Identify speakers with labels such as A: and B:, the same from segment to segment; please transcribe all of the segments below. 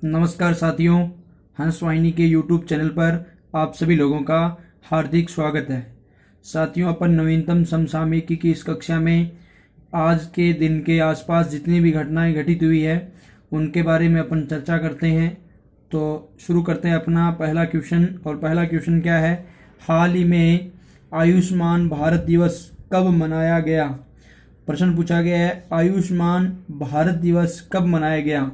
A: नमस्कार साथियों, हंस वाहिनी के यूट्यूब चैनल पर आप सभी लोगों का हार्दिक स्वागत है। साथियों, अपन नवीनतम समसामयिकी की इस कक्षा में आज के दिन के आसपास जितनी भी घटनाएं घटित हुई है उनके बारे में अपन चर्चा करते हैं। तो शुरू करते हैं अपना पहला क्वेश्चन। और पहला क्वेश्चन क्या है? हाल ही में आयुष्मान भारत दिवस कब मनाया गया? प्रश्न पूछा गया है, आयुष्मान भारत दिवस कब मनाया गया?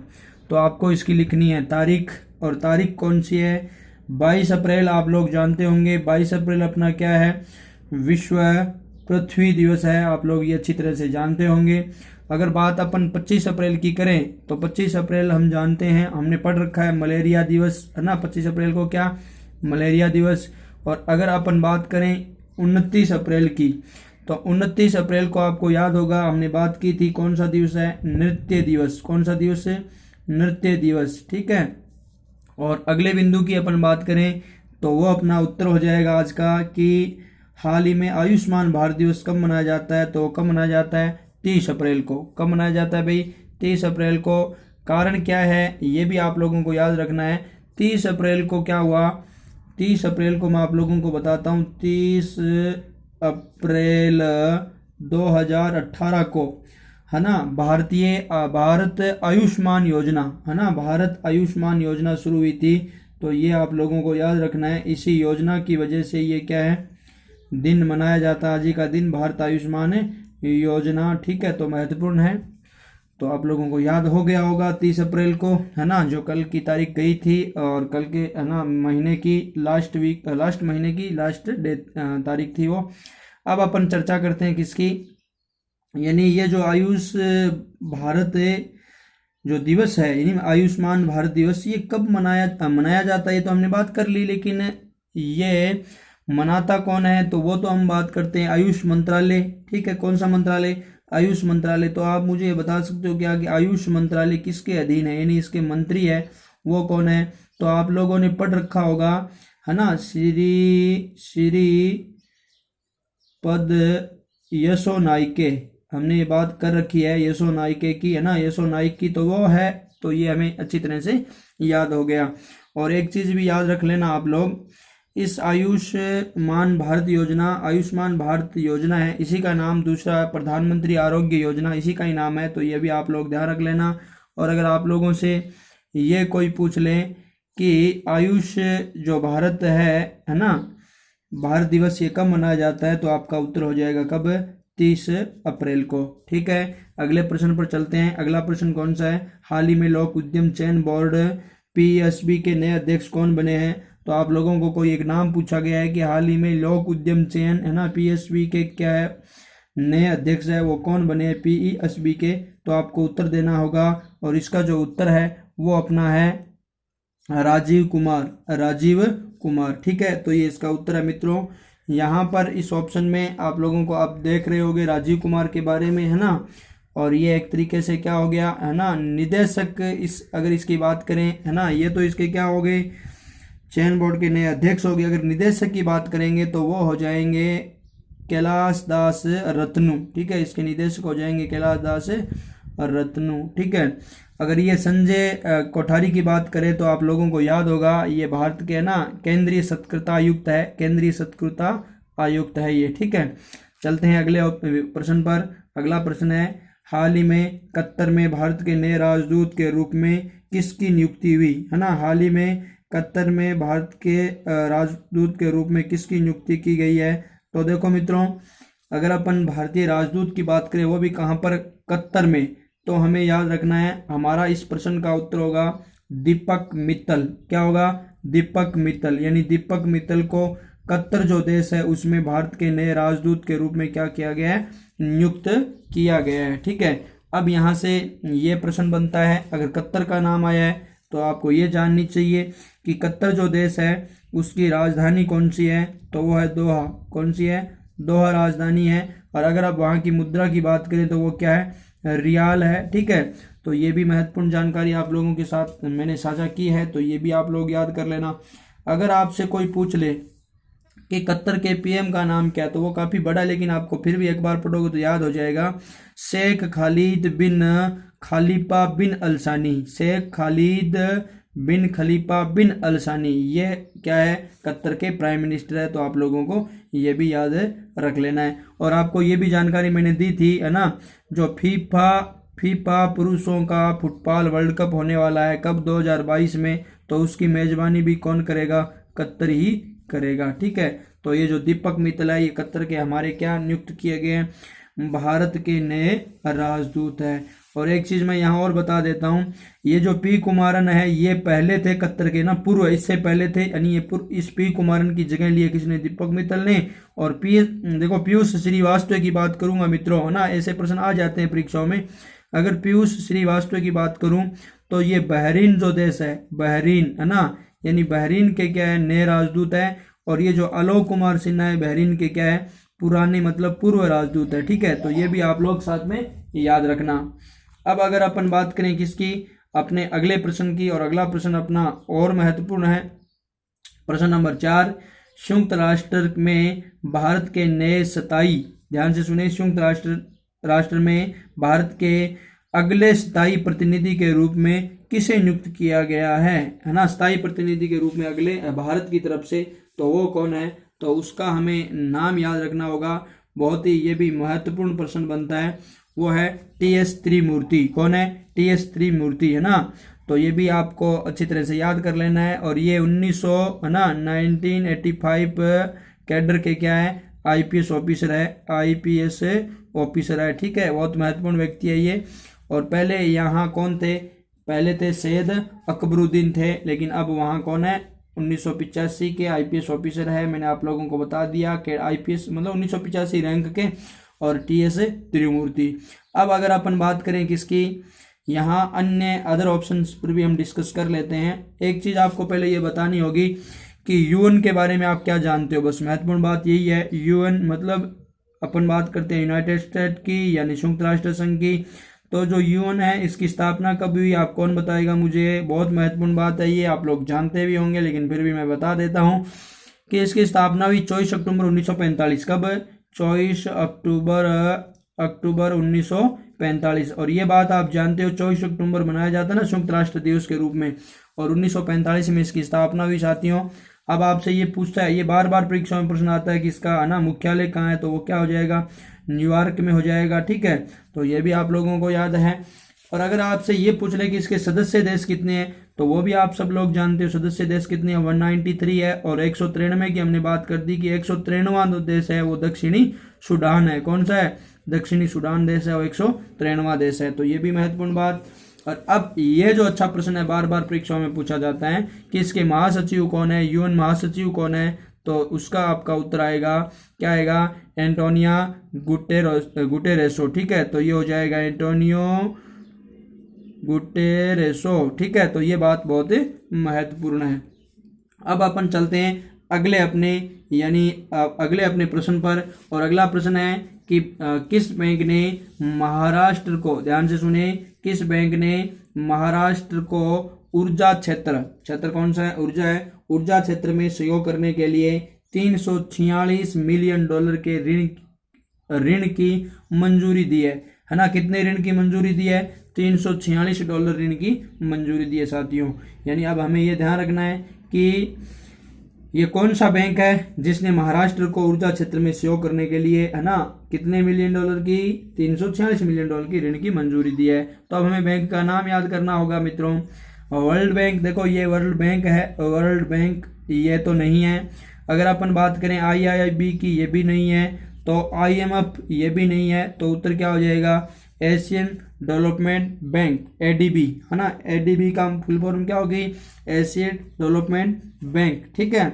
A: तो आपको इसकी लिखनी है तारीख, और तारीख कौन सी है? 22 अप्रैल। आप लोग जानते होंगे 22 अप्रैल अपना क्या है? विश्व पृथ्वी दिवस है। आप लोग ये अच्छी तरह से जानते होंगे। अगर बात अपन 25 अप्रैल की करें तो 25 अप्रैल हम जानते हैं, हमने पढ़ रखा है, मलेरिया दिवस है ना। 25 अप्रैल को क्या? मलेरिया दिवस। और अगर अपन बात करें 29 अप्रैल की, तो 29 अप्रैल को आपको याद होगा हमने बात की थी, कौन सा दिवस है? नृत्य दिवस। कौन सा दिवस है? नृत्य दिवस। ठीक है। और अगले बिंदु की अपन बात करें तो वो अपना उत्तर हो जाएगा आज का कि हाल ही में आयुष्मान भारत दिवस कब मनाया जाता है? तो कब मनाया जाता है? 30 अप्रैल को। कब मनाया जाता है भाई? 30 अप्रैल को। कारण क्या है ये भी आप लोगों को याद रखना है। 30 अप्रैल को क्या हुआ? 30 अप्रैल को मैं आप लोगों को बताता हूँ। 30 अप्रैल 2018 को है ना भारत आयुष्मान योजना, है ना, भारत आयुष्मान योजना शुरू हुई थी। तो ये आप लोगों को याद रखना है। इसी योजना की वजह से ये क्या है, दिन मनाया जाता है। आज ही का दिन भारत आयुष्मान योजना। ठीक है, तो महत्वपूर्ण है। तो आप लोगों को याद हो गया होगा 30 अप्रैल को, है ना, जो कल की तारीख गई थी, और कल के है ना महीने की लास्ट महीने की लास्ट डेट तारीख थी वो। अब अपन चर्चा करते हैं किसकी, यानी ये जो भारत जो दिवस है, यानी आयुष्मान भारत दिवस, ये कब मनाया जाता है? ये तो हमने बात कर ली, लेकिन ये मनाता कौन है? तो वो तो हम बात करते हैं आयुष मंत्रालय। ठीक है, कौन सा मंत्रालय? आयुष मंत्रालय। तो आप मुझे ये बता सकते हो क्या कि आयुष मंत्रालय किसके अधीन है, यानी इसके मंत्री है वो कौन है? तो आप लोगों ने पढ़ रखा होगा, है ना, श्री पद यसो नाइके। हमने ये बात कर रखी है यसो नाइके की, है ना, यसो नाइक की, तो वो है। तो ये हमें अच्छी तरह से याद हो गया। और एक चीज भी याद रख लेना आप लोग, इस आयुष्मान भारत योजना है, इसी का नाम दूसरा प्रधानमंत्री आरोग्य योजना, इसी का ही नाम है। तो ये भी आप लोग ध्यान रख लेना। और अगर आप लोगों से ये कोई पूछ ले कि आयुष जो भारत है ना, भारत दिवस ये कब मनाया जाता है? तो आपका उत्तर हो जाएगा कब? 30 अप्रैल को। ठीक है, अगले प्रश्न पर चलते हैं। अगला प्रश्न कौन सा है? हाल ही में लोक उद्यम चयन बोर्ड पीएसबी के नए अध्यक्ष कौन बने हैं? तो आप लोगों को कोई एक नाम पूछा गया है कि हाल ही में लोक उद्यम चयन, है ना, पीएसबी के क्या है नए अध्यक्ष है, वो कौन बने हैं पीएसबी के? तो आपको उत्तर देना होगा, और इसका जो उत्तर है वो अपना है राजीव कुमार। ठीक है, तो ये इसका उत्तर है मित्रों। यहाँ पर इस ऑप्शन में आप लोगों को आप देख रहे होगे राजीव कुमार के बारे में, है ना। और ये एक तरीके से क्या हो गया, है ना, निदेशक। अगर इसकी बात करें, है ना, ये तो इसके क्या हो गए, चयन बोर्ड के नए अध्यक्ष हो गए। अगर निदेशक की बात करेंगे तो वो हो जाएंगे कैलाश दास रत्नू। ठीक है, इसके निदेशक हो जाएंगे कैलाश दास रत्नू। ठीक है। अगर ये संजय कोठारी की बात करें तो आप लोगों को याद होगा ये भारत के, है ना, केंद्रीय सत्कृता आयुक्त है ये। ठीक है, चलते हैं अगले प्रश्न पर। अगला प्रश्न है, हाल ही में कतर में भारत के नए राजदूत के रूप में किसकी नियुक्ति हुई? है ना, हाल ही में कतर में भारत के राजदूत के रूप में किसकी नियुक्ति की गई है? तो देखो मित्रों, अगर अपन भारतीय राजदूत की बात करें वो भी कहाँ पर? कतर में। तो हमें याद रखना है, हमारा इस प्रश्न का उत्तर होगा दीपक मित्तल। क्या होगा? दीपक मित्तल। यानी दीपक मित्तल को कतर जो देश है उसमें भारत के नए राजदूत के रूप में क्या किया गया है? नियुक्त किया गया है। ठीक है, अब यहाँ से ये प्रश्न बनता है, अगर कतर का नाम आया है तो आपको ये जाननी चाहिए कि कतर जो देश है उसकी राजधानी कौन सी है? तो वो है दोहा। कौन सी है? दोहा राजधानी है। और अगर आप वहाँ की मुद्रा की बात करें तो वो क्या है? रियाल है। ठीक है, तो ये भी महत्वपूर्ण जानकारी आप लोगों के साथ मैंने साझा की है, तो ये भी आप लोग याद कर लेना। अगर आपसे कोई पूछ ले कि कतर के पीएम का नाम क्या, तो वो काफ़ी बड़ा, लेकिन आपको फिर भी एक बार पढ़ोगे तो याद हो जाएगा, शेख खालिद बिन खलीफा बिन अल सानी, शेख खालिद बिन खलीफा बिन अल सानी, ये क्या है, कतर के प्राइम मिनिस्टर है। तो आप लोगों को ये भी याद रख लेना है। और आपको ये भी जानकारी मैंने दी थी, है ना, जो फीफा पुरुषों का फुटबॉल वर्ल्ड कप होने वाला है कब, 2022 में, तो उसकी मेजबानी भी कौन करेगा, कतर ही करेगा। ठीक है, तो ये जो दीपक मित्तल है, ये कतर के हमारे क्या नियुक्त किए गए हैं, भारत के नए राजदूत है। और एक चीज मैं यहाँ और बता देता हूँ, ये जो पी कुमारन है, ये पहले थे कतर के ना, पूर्व, इससे पहले थे, यानी ये इस पी कुमारन की जगह लिए किसने, दीपक मित्तल ने। और देखो पीयूष श्रीवास्तव की बात करूंगा मित्रों, है ना, ऐसे प्रश्न आ जाते हैं परीक्षाओं में। अगर पीयूष श्रीवास्तव की बात करूं तो ये बहरीन जो देश है, बहरीन, है ना, यानी बहरीन के क्या है, नए राजदूत है। और ये जो आलोक कुमार सिन्हा है, बहरीन के क्या है, पुराने मतलब पूर्व राजदूत है। ठीक है, तो ये भी आप लोग साथ में याद रखना। अब अगर अपन बात करें किसकी, अपने अगले प्रश्न की, और अगला प्रश्न अपना और महत्वपूर्ण है, प्रश्न नंबर 4, संयुक्त राष्ट्र में भारत के नए स्थायी, ध्यान से सुने, संयुक्त राष्ट्र में भारत के अगले स्थायी प्रतिनिधि के रूप में किसे नियुक्त किया गया है ना, स्थायी प्रतिनिधि के रूप में अगले भारत की तरफ से, तो वो कौन है, तो उसका हमें नाम याद रखना होगा। बहुत ही ये भी महत्वपूर्ण प्रश्न बनता है, वो है टीएस त्रिमूर्ति। कौन है, टीएस त्रिमूर्ति, है ना। तो ये भी आपको अच्छी तरह से याद कर लेना है। और ये 1985 कैडर के क्या है, आईपीएस ऑफिसर है, आईपीएस ऑफिसर है। ठीक है, बहुत महत्वपूर्ण व्यक्ति है ये। और पहले यहाँ कौन थे, पहले थे सैयद अकबरुद्दीन थे, लेकिन अब वहाँ कौन है, 1985 के आईपीएस ऑफिसर है। मैंने आप लोगों को बता दिया कि आईपीएस मतलब 1985 रैंक के, और टीएस त्रिमूर्ति। अब अगर अपन बात करें किसकी, यहाँ अन्य अदर ऑप्शंस पर भी हम डिस्कस कर लेते हैं। एक चीज आपको पहले ये बतानी होगी कि यूएन के बारे में आप क्या जानते हो, बस महत्वपूर्ण बात यही है। यूएन मतलब अपन बात करते हैं यूनाइटेड स्टेट की, यानी संयुक्त राष्ट्र संघ की। तो जो यूएन है, इसकी स्थापना कब हुई, आप कौन बताएगा मुझे, बहुत महत्वपूर्ण बात है ये, आप लोग जानते भी होंगे, लेकिन फिर भी मैं बता देता हूँ कि इसकी स्थापना हुई 24 अक्टूबर 1945। कब, 24 अक्टूबर 1945। और ये बात आप जानते हो, 24 अक्टूबर मनाया जाता है ना संयुक्त राष्ट्र दिवस के रूप में, और 1945 में इसकी स्थापना हुई साथियों। अब आपसे ये पूछता है, ये बार बार परीक्षा में प्रश्न आता है कि इसका है ना मुख्यालय कहाँ है, तो वो क्या हो जाएगा, न्यूयॉर्क में हो जाएगा। ठीक है, तो ये भी आप लोगों को याद है। और अगर आपसे ये पूछ ले कि इसके सदस्य देश कितने हैं, तो वो भी आप सब लोग जानते हो, सदस्य देश कितने हैं, 193 है। और 193 की हमने बात कर दी कि 193वां देश है वो दक्षिणी सूडान है। कौन सा है, दक्षिणी सूडान देश है, वो 193वां देश है। तो ये भी महत्वपूर्ण बात। और अब ये जो अच्छा प्रश्न है, बार बार परीक्षाओं में पूछा जाता है कि इसके महासचिव कौन है, यूएन महासचिव कौन है, तो उसका आपका उत्तर आएगा, क्या आएगा, एंटोनिया गुटेरेसो। ठीक है, तो ये हो जाएगा एंटोनियो गुटेरेसो। ठीक है, तो ये बात बहुत महत्वपूर्ण है। अब अपन चलते हैं अगले अपने प्रश्न पर। और अगला प्रश्न है कि किस बैंक ने महाराष्ट्र को, ध्यान से सुने, किस बैंक ने महाराष्ट्र को ऊर्जा क्षेत्र कौन सा है, ऊर्जा है, ऊर्जा क्षेत्र में सहयोग करने के लिए $346 मिलियन के ऋण की मंजूरी दी है ना। कितने ऋण की मंजूरी दी है, $346 ऋण की मंजूरी दी है साथियों। यानी अब हमें यह ध्यान रखना है कि ये कौन सा बैंक है जिसने महाराष्ट्र को ऊर्जा क्षेत्र में सहयोग करने के लिए, है ना, कितने मिलियन डॉलर की, $346 मिलियन की ऋण की मंजूरी दी है। तो अब हमें बैंक का नाम याद करना होगा मित्रों। वर्ल्ड बैंक, देखो ये वर्ल्ड बैंक है, वर्ल्ड बैंक ये तो नहीं है। अगर अपन बात करें IIIB की, ये भी नहीं है। तो IMF ये भी नहीं है। तो उत्तर क्या हो जाएगा, एशियन डेवलपमेंट बैंक, ADB, है ना। ADB का फुल फॉर्म क्या होगी, एशियन डेवलपमेंट बैंक। ठीक है,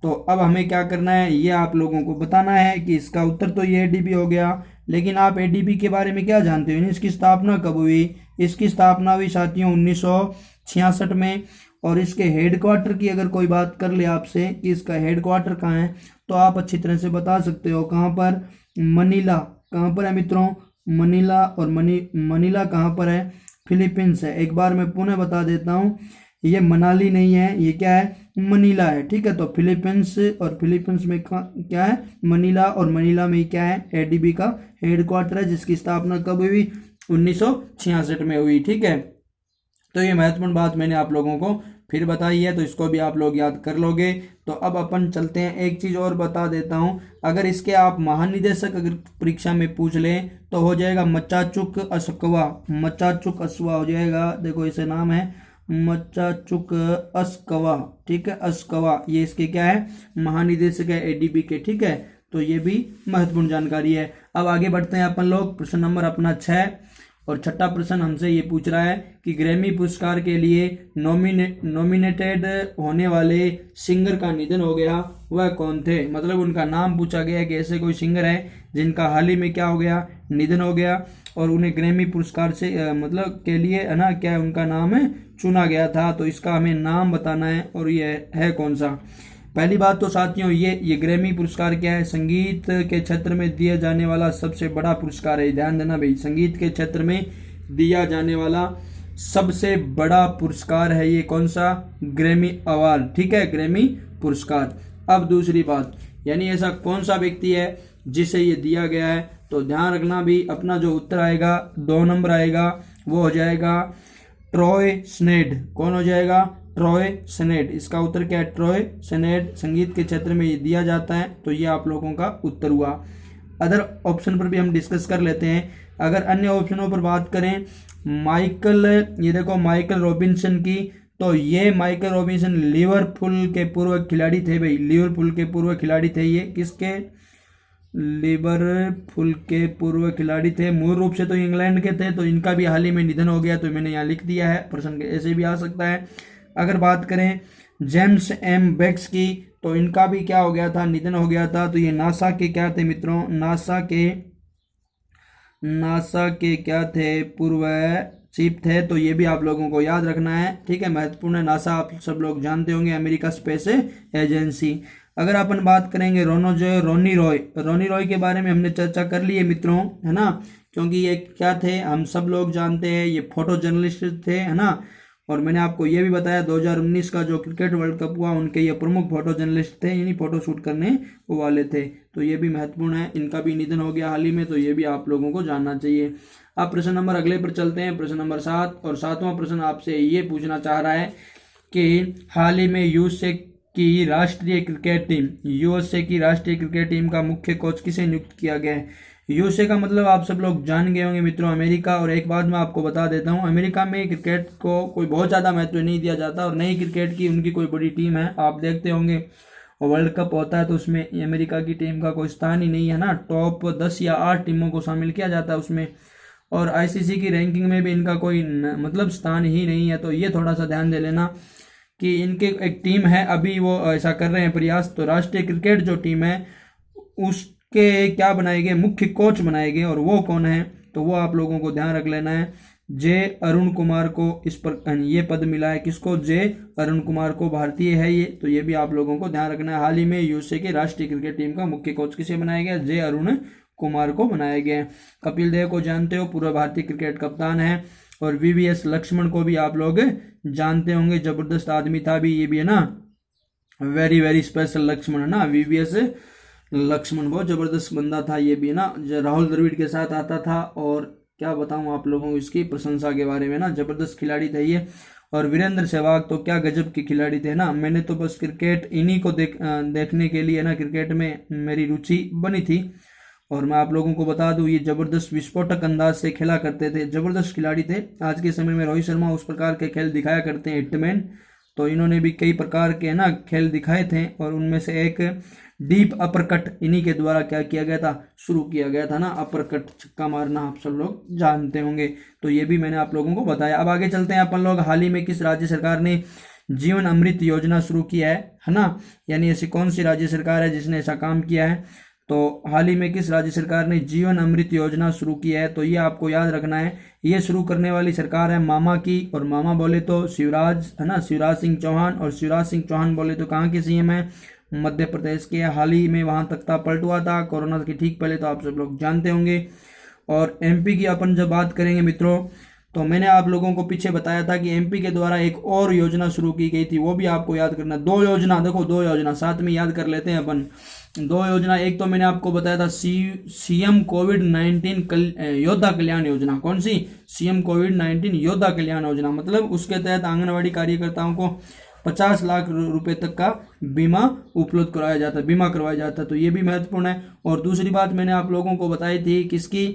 A: तो अब हमें क्या करना है, ये आप लोगों को बताना है कि इसका उत्तर तो ये ADB हो गया। लेकिन आप ADB के बारे में क्या जानते हो, इसकी स्थापना कब हुई, इसकी स्थापना हुई साथियों 1966 में। और इसके हेडक्वार्टर की अगर कोई बात कर ले आपसे कि इसका हेडक्वार्टर कहाँ है, तो आप अच्छी तरह से बता सकते हो, कहाँ पर, मनीला। कहाँ पर है मित्रों, मनीला। और मनीला कहाँ पर है, फिलीपींस है। एक बार मैं पुनः बता देता हूँ, ये मनाली नहीं है, ये क्या है, मनीला है। ठीक है, तो फिलीपींस, और फिलीपींस में क्या है, मनीला। और मनीला में क्या है, ADB का हेडक्वार्टर है, जिसकी स्थापना कब हुई, 1966 में हुई। ठीक है, तो ये महत्वपूर्ण बात मैंने आप लोगों को फिर बताई है, तो इसको भी आप लोग याद कर लोगे। तो अब अपन चलते हैं, एक चीज और बता देता हूं, अगर इसके आप महानिदेशक अगर परीक्षा में पूछ लें तो हो जाएगा मचाचुक अस्कवा, मचाचुक अस्कवा हो जाएगा। देखो इसे नाम है मचाचुक अस्कवा। ठीक है, अस्कवा ये इसके क्या है, महानिदेशक है एडीबी के। ठीक है, तो ये भी महत्वपूर्ण जानकारी है। अब आगे बढ़ते हैं अपन लोग, प्रश्न नंबर अपना 6 और छठा प्रश्न हमसे ये पूछ रहा है कि ग्रैमी पुरस्कार के लिए नॉमिनेटेड होने वाले सिंगर का निधन हो गया, वह कौन थे। मतलब उनका नाम पूछा गया कि ऐसे कोई सिंगर है जिनका हाल ही में क्या हो गया, निधन हो गया, और उन्हें ग्रैमी पुरस्कार से मतलब के लिए है ना, क्या उनका नाम है चुना गया था। तो इसका हमें नाम बताना है और ये है कौन सा। पहली बात तो साथियों, ये ग्रैमी पुरस्कार क्या है, संगीत के क्षेत्र में दिया जाने वाला सबसे बड़ा पुरस्कार है। ध्यान देना भाई, संगीत के क्षेत्र में दिया जाने वाला सबसे बड़ा पुरस्कार है ये कौन सा, ग्रैमी अवार्ड। ठीक है, ग्रैमी पुरस्कार। अब दूसरी बात, यानी ऐसा कौन सा व्यक्ति है जिसे ये दिया गया है, तो ध्यान रखना भी, अपना जो उत्तर आएगा 2 नंबर आएगा, वो हो जाएगा ट्रॉय स्नेड। कौन हो जाएगा, ट्रॉय स्नेड। इसका उत्तर क्या है, ट्रॉय स्नेड। संगीत के क्षेत्र में ये दिया जाता है, तो ये आप लोगों का उत्तर हुआ। अदर ऑप्शन पर भी हम डिस्कस कर लेते हैं। अगर अन्य ऑप्शनों पर बात करें, माइकल, ये देखो माइकल रॉबिन्सन की, तो ये माइकल रॉबिन्सन लिवरपूल के पूर्व खिलाड़ी थे भाई, लिवरपूल के पूर्व खिलाड़ी थे। ये किसके, लिवरपूल के पूर्व खिलाड़ी थे। मूल रूप से तो इंग्लैंड के थे, तो इनका भी हाल ही में निधन हो गया, तो मैंने यहाँ लिख दिया है। प्रश्न ऐसे भी आ सकता है। अगर बात करें जेम्स एम बेक्स की, तो इनका भी क्या हो गया था, निधन हो गया था। तो ये नासा के क्या थे मित्रों, नासा के क्या थे, पूर्व चीफ थे। तो ये भी आप लोगों को याद रखना है। ठीक है, महत्वपूर्ण है। नासा आप सब लोग जानते होंगे, अमेरिका स्पेस एजेंसी। अगर अपन बात करेंगे रोनी रॉय के बारे में हमने चर्चा कर ली है मित्रों, है ना, क्योंकि ये क्या थे हम सब लोग जानते हैं, ये फोटो जर्नलिस्ट थे, है ना। और मैंने आपको ये भी बताया 2019 का जो क्रिकेट वर्ल्ड कप हुआ, उनके ये प्रमुख फोटो जर्नलिस्ट थे, यानी फोटो शूट करने वाले थे। तो ये भी महत्वपूर्ण है, इनका भी निधन हो गया हाल ही में, तो ये भी आप लोगों को जानना चाहिए। अब प्रश्न नंबर अगले पर चलते हैं, प्रश्न नंबर 7। और 7वां प्रश्न आपसे ये पूछना चाह रहा है कि हाल ही में यूएसए की राष्ट्रीय क्रिकेट टीम का मुख्य कोच किसे नियुक्त किया गया है। यूएसए का मतलब आप सब लोग जान गए होंगे मित्रों, अमेरिका। और एक बात मैं आपको बता देता हूं, अमेरिका में क्रिकेट को कोई बहुत ज़्यादा महत्व नहीं दिया जाता, और नई क्रिकेट की उनकी कोई बड़ी टीम है, आप देखते होंगे वर्ल्ड कप होता है तो उसमें अमेरिका की टीम का कोई स्थान ही नहीं है ना। टॉप 10 या 8 टीमों को शामिल किया जाता है उसमें, और आईसीसी की रैंकिंग में भी इनका कोई मतलब स्थान ही नहीं है। तो ये थोड़ा सा ध्यान दे लेना कि इनके एक टीम है, अभी वो ऐसा कर रहे हैं प्रयास। तो राष्ट्रीय क्रिकेट जो टीम है उसके क्या बनाए गए, मुख्य कोच बनाए गए, और वो कौन है, तो वो आप लोगों को ध्यान रख लेना है। जे अरुण कुमार को इस पर ये पद मिला है, किसको, जे अरुण कुमार को, भारतीय है ये। तो ये भी आप लोगों को ध्यान रखना है। हाल ही में यूएसए की राष्ट्रीय क्रिकेट टीम का मुख्य कोच किसे बनाया गया, जे अरुण कुमार को बनाया गया। कपिल देव को जानते हो, पूर्व भारतीय क्रिकेट कप्तान है। और वीवीएस लक्ष्मण को भी आप लोग जानते होंगे, जबरदस्त आदमी था भी ये भी, है ना, वेरी वेरी स्पेशल लक्ष्मण, है ना, वीवीएस लक्ष्मण बहुत जबरदस्त बंदा था ये भी, है ना। राहुल द्रविड़ के साथ आता था, और क्या बताऊं आप लोगों को इसकी प्रशंसा के बारे में ना, जबरदस्त खिलाड़ी थे ये। और वीरेंद्र सहवाग तो क्या गजब के खिलाड़ी थे ना। मैंने तो बस क्रिकेट इन्हीं को देखने के लिए ना, क्रिकेट में मेरी रुचि बनी थी। और मैं आप लोगों को बता दूं, ये जबरदस्त विस्फोटक अंदाज से खेला करते थे, जबरदस्त खिलाड़ी थे। आज के समय में रोहित शर्मा उस प्रकार के खेल दिखाया करते हैं, हिटमैन। तो इन्होंने भी कई प्रकार के ना खेल दिखाए थे, और उनमें से एक डीप अपरकट इन्हीं के द्वारा क्या किया गया था, शुरू किया गया था ना, अपरकट छक्का मारना आप सब लोग जानते होंगे। तो ये भी मैंने आप लोगों को बताया। अब आगे चलते हैं अपन लोग, हाल ही में किस राज्य सरकार ने जीवन अमृत योजना शुरू किया है ना, यानी ऐसी कौन सी राज्य सरकार है जिसने ऐसा काम किया है। तो हाल ही में किस राज्य सरकार ने जीवन अमृत योजना शुरू की है, तो ये आपको याद रखना है। ये शुरू करने वाली सरकार है मामा की, और मामा बोले तो शिवराज, है ना, शिवराज सिंह चौहान। और शिवराज सिंह चौहान बोले तो कहाँ के सीएम है, मध्य प्रदेश के। हाल ही में वहां तख्ता पलट हुआ था कोरोना के ठीक पहले, तो आप सब लोग जानते होंगे। और एमपी की अपन जब बात करेंगे मित्रों, तो मैंने आप लोगों को पीछे बताया था कि एमपी के द्वारा एक और योजना शुरू की गई थी, वो भी आपको याद करना। दो योजना, देखो दो योजना साथ में याद कर लेते हैं अपन। दो योजना, एक तो मैंने आपको बताया था सीएम कोविड-19 योद्धा कल्याण योजना। कौन सी? सीएम कोविड-19 योद्धा कल्याण योजना। मतलब उसके तहत आंगनवाड़ी कार्यकर्ताओं को 50 लाख रुपए तक का बीमा उपलब्ध कराया जाता है, बीमा करवाया जाता है। तो ये भी महत्वपूर्ण है। और दूसरी बात मैंने आप लोगों को बताई थी किसकी,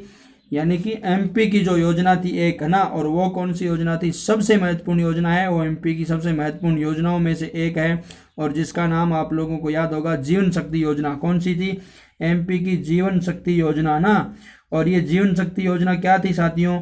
A: यानी कि एमपी की जो योजना थी एक, है ना। और वो कौन सी योजना थी? सबसे महत्वपूर्ण योजना है वो, एमपी की सबसे महत्वपूर्ण योजनाओं में से एक है, और जिसका नाम आप लोगों को याद होगा, जीवन शक्ति योजना। कौन सी थी? एमपी की जीवन शक्ति योजना ना। और ये जीवन शक्ति योजना क्या थी साथियों?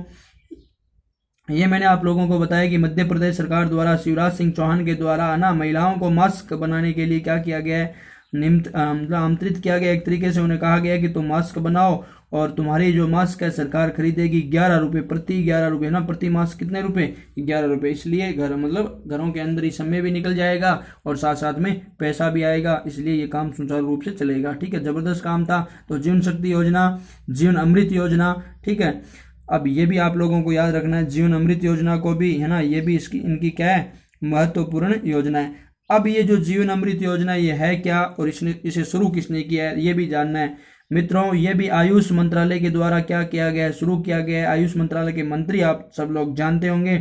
A: ये मैंने आप लोगों को बताया कि मध्य प्रदेश सरकार द्वारा शिवराज सिंह चौहान के द्वारा ना महिलाओं को मास्क बनाने के लिए क्या किया गया है? मतलब आमंत्रित किया गया। एक तरीके से उन्हें कहा गया कि तुम मास्क बनाओ और तुम्हारी जो मास्क है सरकार खरीदेगी 11 रुपये प्रति, 11 रुपये ना प्रति मास्क। कितने रुपए? 11 रुपये। इसलिए घर मतलब घरों के अंदर ही समय भी निकल जाएगा और साथ साथ में पैसा भी आएगा, इसलिए ये काम सुचारू रूप से चलेगा। ठीक है, जबरदस्त काम था। तो जीवन शक्ति योजना, जीवन अमृत योजना, ठीक है। अब ये भी आप लोगों को याद रखना है, जीवन अमृत योजना को भी, है ना, ये भी इसकी इनकी क्या है? महत्वपूर्ण योजना है। अब ये जो जीवन अमृत योजना ये है क्या, और इसे शुरू किसने किया है, ये भी जानना है मित्रों। ये भी आयुष मंत्रालय के द्वारा क्या किया गया है? शुरू किया गया है। आयुष मंत्रालय के मंत्री आप सब लोग जानते होंगे,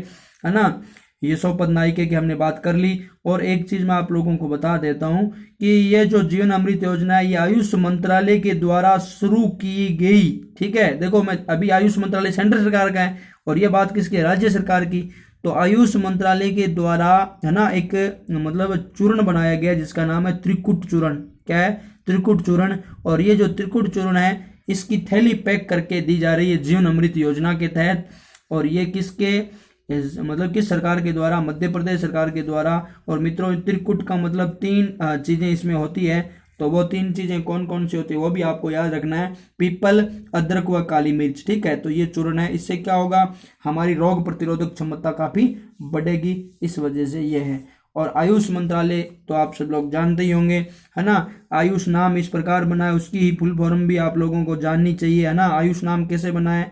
A: है ना, यशोपद नाइके की हमने बात कर ली। और एक चीज मैं आप लोगों को बता देता हूं कि ये जो जीवन अमृत योजना है ये आयुष मंत्रालय के द्वारा शुरू की गई। ठीक है, देखो मैं अभी आयुष मंत्रालय सेंट्रल सरकार का है और ये बात किसकी? राज्य सरकार की। तो आयुष मंत्रालय के द्वारा, है ना, एक मतलब चूर्ण बनाया गया जिसका नाम है त्रिकुट चूर्ण। क्या है? त्रिकुट चूर्ण। और ये जो त्रिकुट चूर्ण है इसकी थैली पैक करके दी जा रही है जीवन अमृत योजना के तहत। और ये किसके मतलब किस सरकार के द्वारा? मध्य प्रदेश सरकार के द्वारा। और मित्रों त्रिकुट का मतलब 3 चीजें इसमें होती है। तो वो 3 चीजें कौन कौन सी होती है वो भी आपको याद रखना है। पीपल, अदरक व काली मिर्च। ठीक है, तो ये चूर्ण है। इससे क्या होगा? हमारी रोग प्रतिरोधक क्षमता काफी बढ़ेगी, इस वजह से ये है। और आयुष मंत्रालय तो आप सब लोग जानते ही होंगे, है ना। आयुष नाम इस प्रकार बना है, उसकी ही फुल फॉर्म भी आप लोगों को जाननी चाहिए, है ना। आयुष नाम कैसे बना है?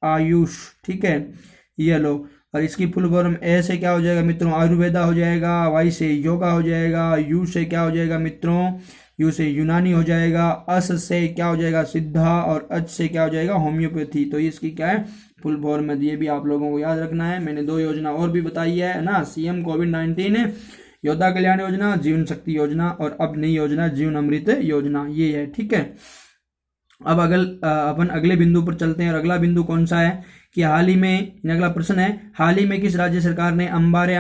A: आयुष। ठीक है, ये लो। और इसकी फुल फॉर्म ए से क्या हो जाएगा मित्रों? आयुर्वेदा हो जाएगा। वाई से योगा हो जाएगा। यू से क्या हो जाएगा मित्रों? यू से यूनानी हो जाएगा। अस से क्या हो जाएगा? सिद्धा। और अच से क्या हो जाएगा? होम्योपैथी। तो इसकी क्या है? फुल फॉर्म है। ये भी आप लोगों को याद रखना है। मैंने 2 योजना और भी बताई है ना, सीएम कोविड-19 योद्धा कल्याण योजना, जीवन शक्ति योजना, और अब नई योजना जीवन अमृत योजना, ये है। ठीक है, अब अपन अगले बिंदु पर चलते हैं। और अगला बिंदु कौन सा है कि हाल ही में, अगला प्रश्न है, हाल ही में किस राज्य सरकार ने अंबारे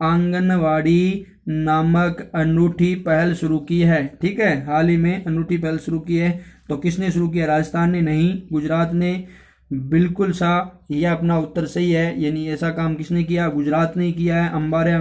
A: आंगनवाड़ी नामक अनूठी पहल शुरू की है? ठीक है, हाल ही में अनूठी पहल शुरू की है। तो किसने शुरू किया? राजस्थान ने नहीं, गुजरात ने। बिल्कुल सा यह अपना उत्तर सही है, यानी ऐसा काम किसने किया? गुजरात ने किया है। अंबारे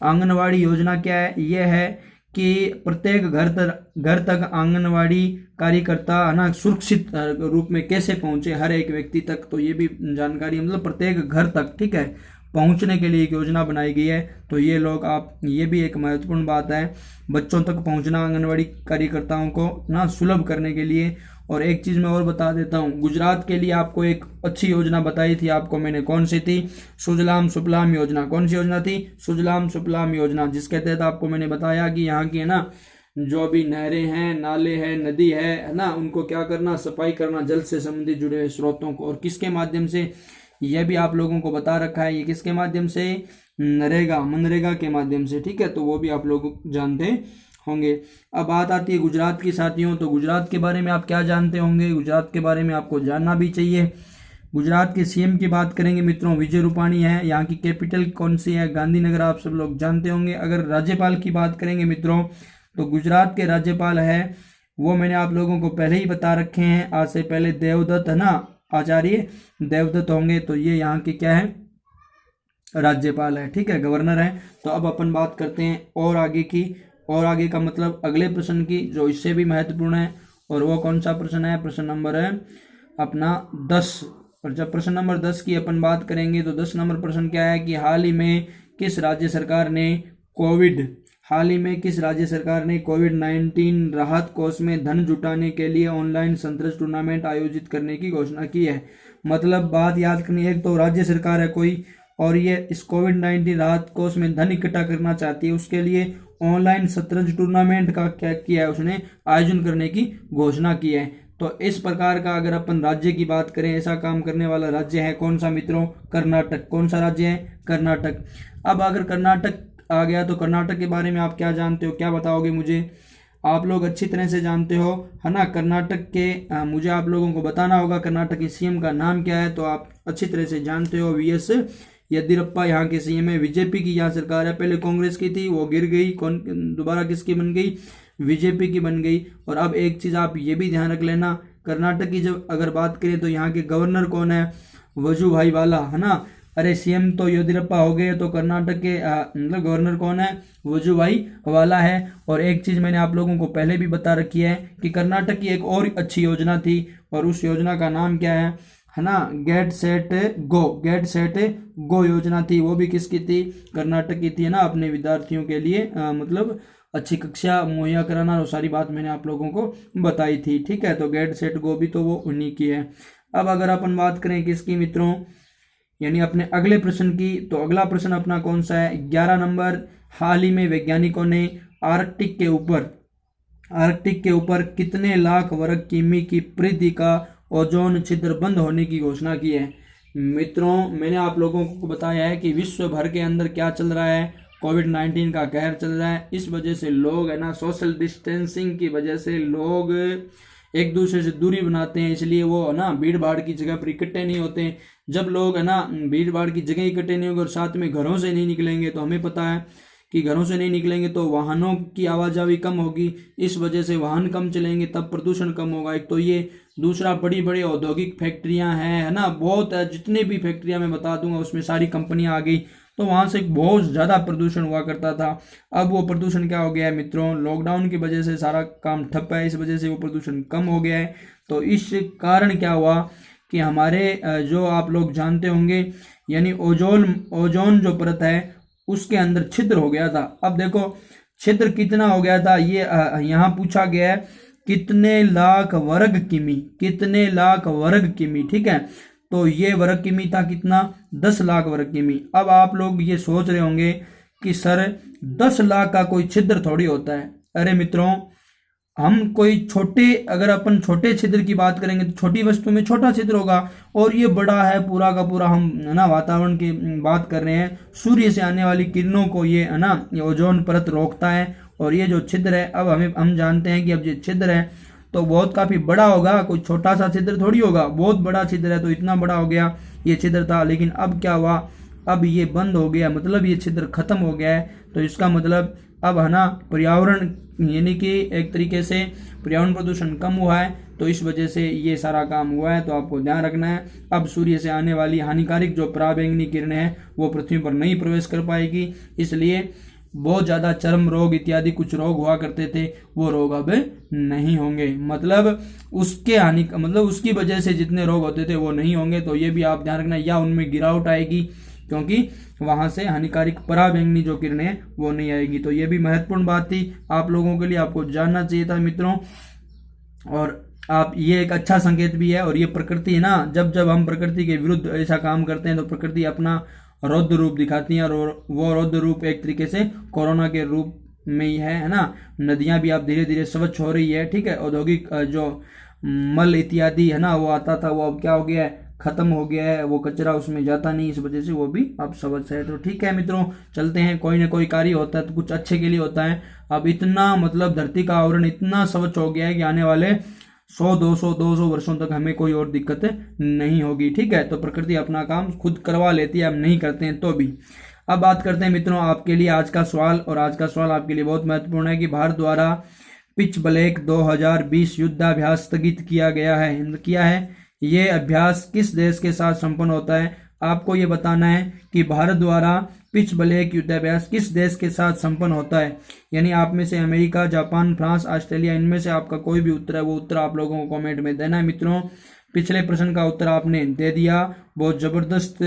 A: आंगनवाड़ी योजना क्या है? यह है कि प्रत्येक घर तक आंगनवाड़ी कार्यकर्ता, है ना, सुरक्षित रूप में कैसे पहुंचे हर एक व्यक्ति तक। तो ये भी जानकारी, मतलब प्रत्येक घर तक, ठीक है, पहुंचने के लिए एक योजना बनाई गई है। तो ये लोग आप, ये भी एक महत्वपूर्ण बात है, बच्चों तक पहुंचना आंगनवाड़ी कार्यकर्ताओं को ना सुलभ करने के लिए। और एक चीज मैं और बता देता हूँ, गुजरात के लिए आपको एक अच्छी योजना बताई थी आपको मैंने। कौन सी थी? सुजलाम सुफलाम योजना। कौन सी योजना थी? सुजलाम सुफलाम योजना, जिसके तहत आपको मैंने बताया कि यहाँ की, है ना, जो भी नहरें हैं, नाले हैं, नदी है ना, उनको क्या करना? सफाई करना, जल से संबंधित जुड़े हुए स्रोतों को। और किसके माध्यम से? यह भी आप लोगों को बता रखा है। ये किसके माध्यम से? मनरेगा के माध्यम से। ठीक है, तो वो भी आप लोग जानते होंगे। अब बात आती है गुजरात की साथियों। तो गुजरात के बारे में आप क्या जानते होंगे? गुजरात के बारे में आपको जानना भी चाहिए। गुजरात के सीएम की बात करेंगे मित्रों, विजय रूपाणी है। यहाँ की कैपिटल कौन सी है? गांधीनगर, आप सब लोग जानते होंगे। अगर राज्यपाल की बात करेंगे मित्रों, तो गुजरात के राज्यपाल है, वो मैंने आप लोगों को पहले ही बता रखे हैं, आज से पहले देवदत्त, है ना, आचार्य देवदत्त होंगे। तो ये यहाँ के क्या है? राज्यपाल है। ठीक है, गवर्नर है। तो अब अपन बात करते हैं और आगे की, और आगे का मतलब अगले प्रश्न की, जो इससे भी महत्वपूर्ण है। और वो कौन सा प्रश्न है? प्रश्न नंबर है अपना 10। और जब प्रश्न नंबर 10 की अपन बात करेंगे तो 10 नंबर प्रश्न क्या है कि हाल ही में किस राज्य सरकार ने हाल ही में किस राज्य सरकार ने कोविड-19 राहत कोष में धन जुटाने के लिए ऑनलाइन शतरंज टूर्नामेंट आयोजित करने की घोषणा की है? मतलब बात याद करनी, एक तो राज्य सरकार है कोई और ये इस कोविड-19 राहत कोष में धन इकट्ठा करना चाहती है, उसके लिए ऑनलाइन शतरंज टूर्नामेंट का क्या किया है, उसने आयोजन करने की घोषणा की है। तो इस प्रकार का अगर अपन राज्य की बात करें, ऐसा काम करने वाला राज्य है कौन सा मित्रों? कर्नाटक। कौन सा राज्य है? कर्नाटक। अब अगर कर्नाटक आ गया तो कर्नाटक के बारे में आप क्या जानते हो, क्या बताओगे मुझे? आप लोग अच्छी तरह से जानते हो, है ना। कर्नाटक के मुझे आप लोगों को बताना होगा कर्नाटक के सीएम का नाम क्या है, तो आप अच्छी तरह से जानते हो। वीएस येदियुरप्पा यहाँ के सीएम है। बीजेपी की यहाँ सरकार है, पहले कांग्रेस की थी, वो गिर गई, कौन दोबारा किसकी बन गई? बीजेपी की बन गई। और अब एक चीज आप ये भी ध्यान रख लेना, कर्नाटक की जब अगर बात करें तो यहाँ के गवर्नर कौन है? वजुभाई वाला, है ना। अरे सीएम तो येदियुरप्पा हो गए, तो कर्नाटक के मतलब गवर्नर कौन है? वजुभाई वाला है। और एक चीज मैंने आप लोगों को पहले भी बता रखी है कि कर्नाटक की एक और अच्छी योजना थी, और उस योजना का नाम क्या है ना? Get set go. Get set go योजना थी, वो भी किसकी थी? कर्नाटक की थी, है ना। अपने विद्यार्थियों के लिए मतलब अच्छी कक्षा मुहैया कराना, और सारी बात मैंने आप लोगों को बताई थी, ठीक है। तो गेट सेट गो भी तो वो उन्हीं की है। अब अगर अपन बात करें किसकी मित्रों, यानी अपने अगले प्रश्न की, तो अगला प्रश्न अपना कौन सा है? 11 नंबर। हाल ही में वैज्ञानिकों ने आर्कटिक के ऊपर कितने लाख वर्ग किमी की परिधि का ओजोन छिद्र बंद होने की घोषणा की है? मित्रों मैंने आप लोगों को बताया है कि विश्व भर के अंदर क्या चल रहा है? कोविड-19 का कहर चल रहा है। इस वजह से लोग, है ना, सोशल डिस्टेंसिंग की वजह से लोग एक दूसरे से दूरी बनाते हैं, इसलिए वो, है ना, भीड़ भाड़ की जगह पर इकट्ठे नहीं होते। जब लोग, है ना, भीड़ भाड़ की जगह इकट्ठे नहीं होंगे और साथ में घरों से नहीं निकलेंगे, तो हमें पता है कि घरों से नहीं निकलेंगे तो वाहनों की आवाजाही कम होगी, इस वजह से वाहन कम चलेंगे, तब प्रदूषण कम होगा। एक तो ये, दूसरा बड़ी बड़ी औद्योगिक फैक्ट्रियां हैं, है ना, बहुत है। जितनी भी फैक्ट्रियां मैं बता दूंगा उसमें सारी कंपनियां आ गई, तो वहां से बहुत ज़्यादा प्रदूषण हुआ करता था। अब वो प्रदूषण क्या हो गया है मित्रों? लॉकडाउन की वजह से सारा काम ठप है, इस वजह से वो प्रदूषण कम हो गया है। तो इस कारण क्या हुआ कि हमारे जो आप लोग जानते होंगे, यानी ओजोन जो परत है उसके अंदर छिद्र हो गया था। अब देखो छिद्र कितना हो गया था, ये यहाँ पूछा गया है कितने लाख वर्ग किमी, ठीक है। तो ये वर्ग किमी था कितना? 10 लाख वर्ग किमी। अब आप लोग ये सोच रहे होंगे कि सर 10 लाख का कोई छिद्र थोड़ी होता है। अरे मित्रों, हम कोई छोटे, अगर अपन छोटे छिद्र की बात करेंगे तो छोटी वस्तु में छोटा छिद्र होगा, और ये बड़ा है पूरा का पूरा। हम, है ना, वातावरण की बात कर रहे हैं, सूर्य से आने वाली किरणों को ये, है ना, ये ओजोन परत रोकता है। और ये जो छिद्र है, अब हम जानते हैं कि अब ये छिद्र है तो बहुत काफी बड़ा होगा, कोई छोटा सा छिद्र थोड़ी होगा, बहुत बड़ा छिद्र है, तो इतना बड़ा हो गया ये छिद्र था। लेकिन अब क्या हुआ? अब ये बंद हो गया, मतलब ये छिद्र खत्म हो गया है। तो इसका मतलब अब, है ना, पर्यावरण, यानी कि एक तरीके से पर्यावरण प्रदूषण कम हुआ है, तो इस वजह से ये सारा काम हुआ है। तो आपको ध्यान रखना है, अब सूर्य से आने वाली हानिकारक जो पराबैंगनी किरणें हैं वो पृथ्वी पर नहीं प्रवेश कर पाएगी, इसलिए बहुत ज़्यादा चर्म रोग इत्यादि कुछ रोग हुआ करते थे, वो रोग अब नहीं होंगे। मतलब उसकी वजह से जितने रोग होते थे वो नहीं होंगे, तो ये भी आप ध्यान रखना, या उनमें गिरावट आएगी, क्योंकि वहां से हानिकारक पराबैंगनी जो किरणें हैं वो नहीं आएगी। तो ये भी महत्वपूर्ण बात थी आप लोगों के लिए, आपको जानना चाहिए था मित्रों। और आप, ये एक अच्छा संकेत भी है, और ये प्रकृति है ना, जब जब हम प्रकृति के विरुद्ध ऐसा काम करते हैं तो प्रकृति अपना रौद्र रूप दिखाती है, और वो रौद्र रूप एक तरीके से कोरोना के रूप में ही है ना। नदियां भी अब धीरे धीरे स्वच्छ हो रही है, ठीक है। औद्योगिक जो मल इत्यादि है ना वो आता था, वो अब क्या हो गया है? खत्म हो गया है, वो कचरा उसमें जाता नहीं, इस वजह से वो भी अब स्वच्छ है। तो ठीक है मित्रों, चलते हैं। कोई ना कोई कार्य होता है तो कुछ अच्छे के लिए होता है। अब इतना, मतलब धरती का आवरण इतना स्वच्छ हो गया है कि आने वाले 100-200 वर्षों तक हमें कोई और दिक्कत नहीं होगी, ठीक है। तो प्रकृति अपना काम खुद करवा लेती है, हम नहीं करते हैं तो भी। अब बात करते हैं मित्रों आपके लिए आज का सवाल, और आज का सवाल आपके लिए बहुत महत्वपूर्ण है कि भारत द्वारा पिच ब्लैक 2020 युद्धाभ्यास स्थगित किया है। ये अभ्यास किस देश के साथ संपन्न होता है? आपको ये बताना है कि भारत द्वारा पिच ब्लैक युद्धाभ्यास किस देश के साथ संपन्न होता है। यानी आप में से अमेरिका, जापान, फ्रांस, ऑस्ट्रेलिया, इनमें से आपका कोई भी उत्तर है वो उत्तर आप लोगों को कमेंट में देना है मित्रों। पिछले प्रश्न का उत्तर आपने दे दिया, बहुत जबरदस्त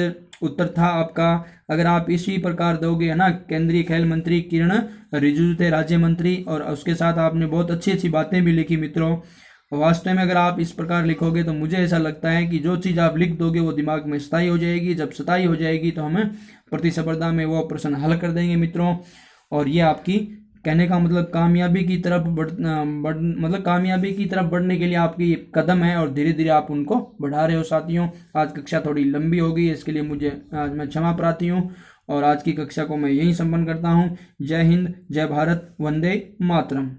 A: उत्तर था आपका। अगर आप इसी प्रकार दोगे है ना, केंद्रीय खेल मंत्री किरण रिजिजू थे राज्य मंत्री, और उसके साथ आपने बहुत अच्छी अच्छी बातें भी लिखी मित्रों। वास्तव में अगर आप इस प्रकार लिखोगे तो मुझे ऐसा लगता है कि जो चीज़ आप लिख दोगे वो दिमाग में स्थायी हो जाएगी। जब स्थायी हो जाएगी तो हमें प्रतिस्पर्धा में वो प्रश्न हल कर देंगे मित्रों। और ये आपकी कहने का मतलब कामयाबी की तरफ मतलब कामयाबी की तरफ बढ़ने के लिए आपकी ये कदम है, और धीरे धीरे आप उनको बढ़ा रहे हो साथियों। आज कक्षा थोड़ी लंबी हो गई, इसके लिए मुझे आज मैं क्षमा प्रार्थी हूँ, और आज की कक्षा को मैं यहीं संपन्न करता हूँ। जय हिंद, जय भारत, वंदे मातरम।